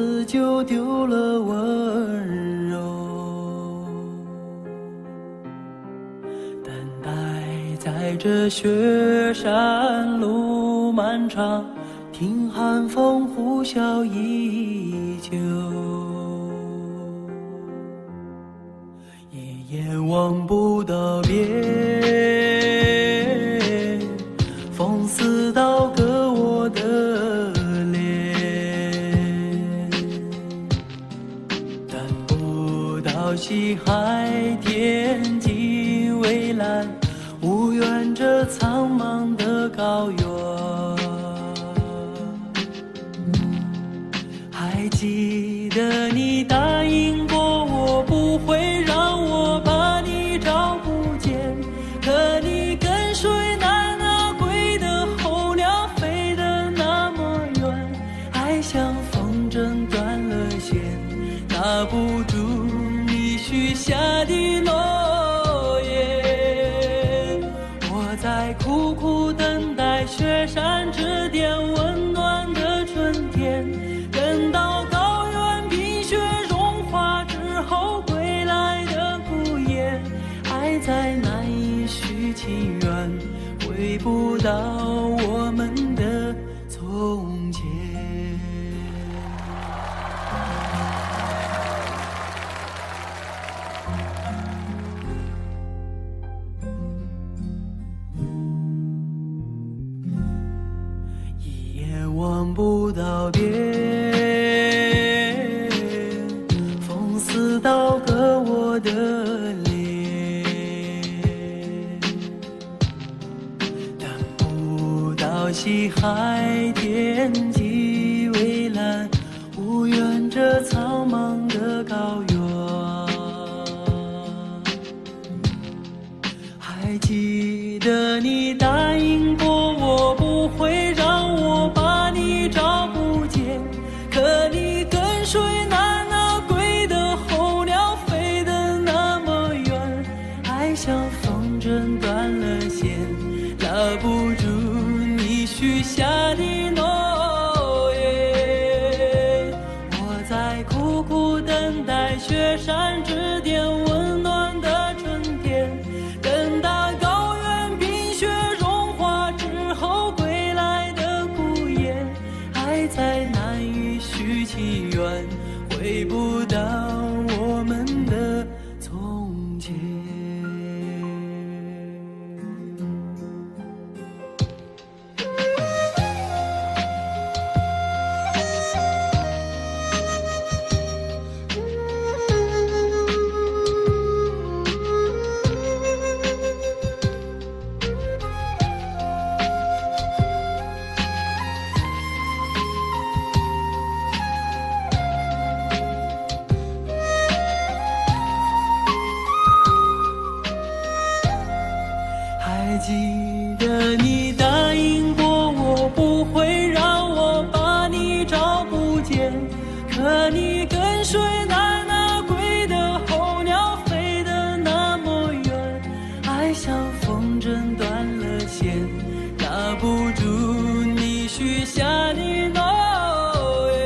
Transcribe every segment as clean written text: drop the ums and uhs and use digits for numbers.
此就丢了温柔。等待在这雪山路漫长，听寒风呼啸依旧，一眼望不到边，风似刀割我的脸，等不到西海天际蔚蓝，无缘这苍茫的高原。还记得你答应过我，不会让我把你找不见，可你跟随那归的候鸟飞得那么远，爱像风筝断了线，拿不住你许下的诺言。我在苦苦等待雪山之巅温暖的春天，等到高原冰雪融化之后归来的孤雁，爱在难以续情缘，回不到我们的从前。一眼望不到边，风似刀割我的脸，等不到西海天际蔚蓝，无缘这苍茫的高原。还记得你答应过我，不会让我把你找不见，可你跟随那归的候鸟飞得那么远，爱像风筝断了线，拉不住你许下的诺言。我在苦苦等待雪山之巅温暖的春天，等到高原冰雪融化之后归来的孤雁，爱在难以续情缘，回不到我们的从前。还记得你答应过我，不会让我把你找不见，可你跟随那归的候鸟飞得那么远，爱像风筝断了线，拿不住你许下的诺言。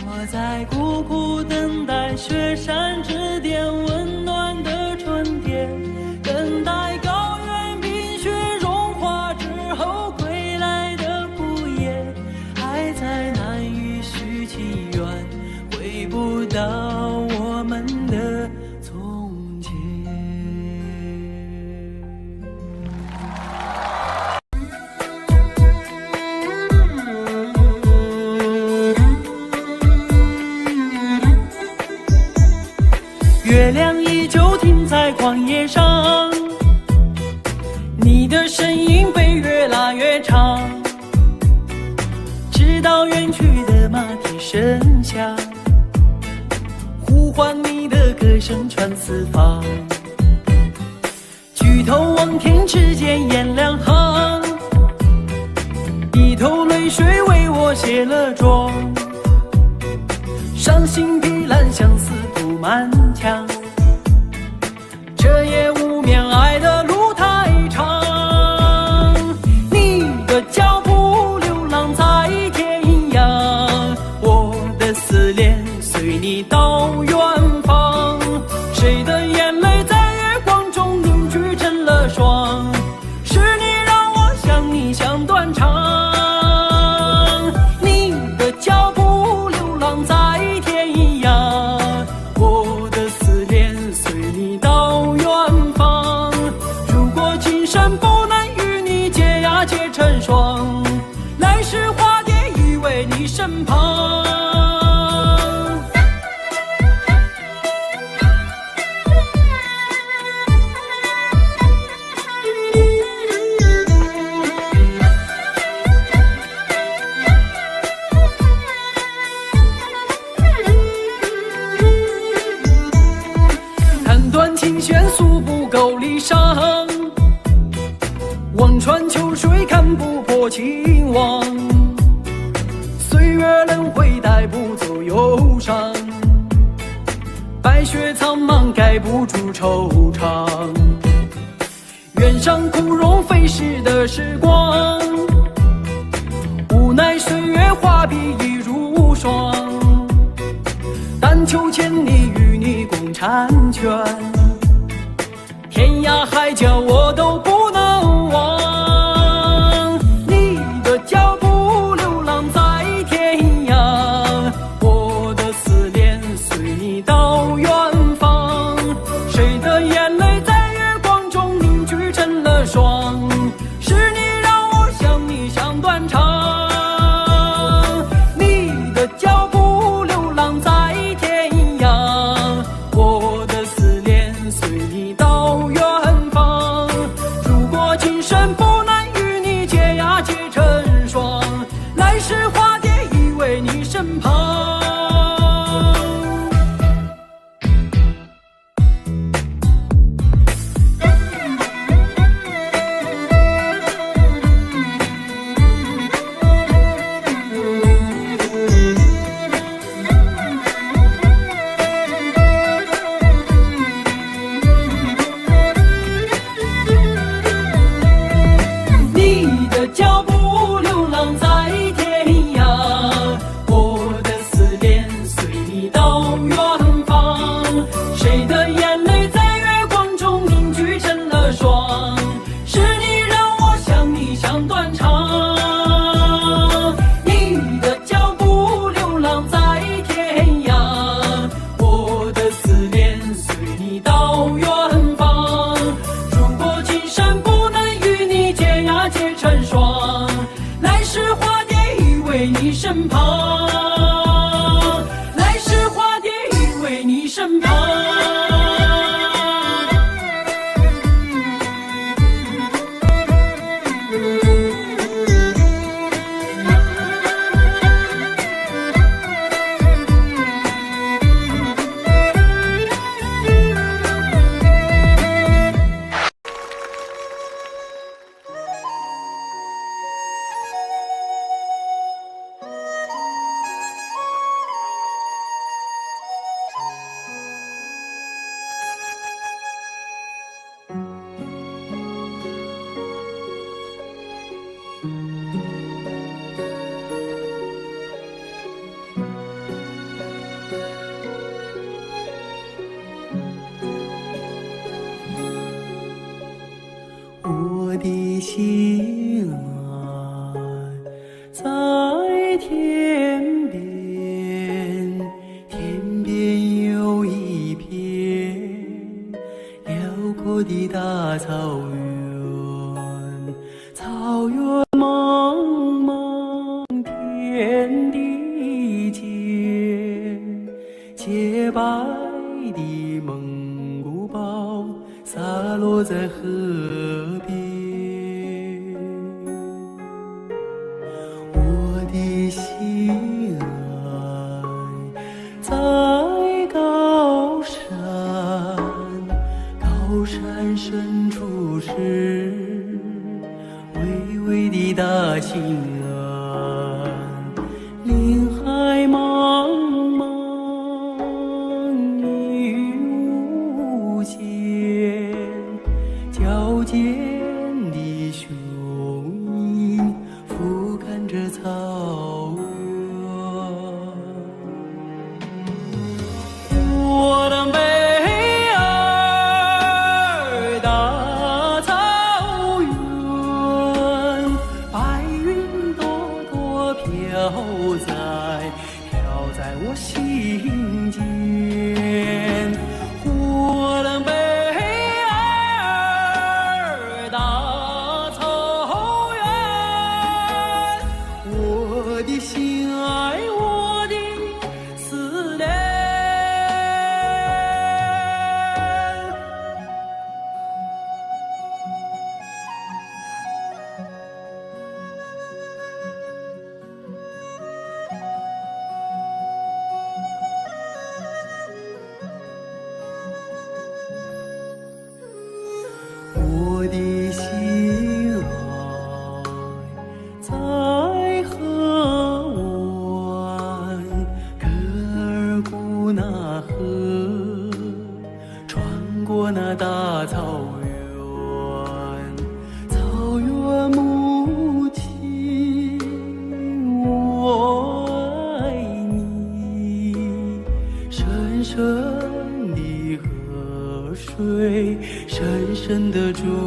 我在苦苦等待雪山之巅温暖的春天，等待高原冰雪融化之后归来的孤雁，爱在难以续情缘，回不到我们的从前。月亮依旧停在旷野上，你的身影被越拉越长，直到远去的马蹄声响，呼唤你的歌声传四方。举头望天，只见颜良行，一头泪水为我卸了妆，伤心的蓝相思布满墙，这夜无眠，爱的路太长，你的脚步流浪在天涯，我多情网，岁月轮回带不走忧伤，白雪苍茫盖不住惆怅。原上枯荣飞逝的时光，无奈岁月画笔已如霜，但求千里与你共婵娟，天涯海角我都不能忘。你的脚步流浪在天涯，我的思念随你到远方。谁的眼泪在月光中凝聚成了霜，是你让我想你想断肠。你的脚步流浪在天涯，我的思念随你到远方。如果今生不能与你结呀结成双，来世化蝶依偎你身旁。你的脚步流浪在天涯，我的思念随你到远方。谁的眼泪在月光中凝聚成了霜，是你让我想你想断肠。你的脚步流浪在天涯，我的思念随你到远方。如果今生不能与你结呀结成双，来世化蝶依偎你身旁。来世化蝶依偎你身旁。我的心啊，在天边，天边有一片辽阔的大草原，草原茫茫，天地间，洁白的蒙古包洒落在河边。我的心爱在高山，高山深处是巍巍的大兴安，林海茫茫一无限，矫健的雄鹰俯瞰着草原。我的美儿大草原，白云朵朵飘在我心间。我的美儿大草原，我的心爱，我的思念。伸得住。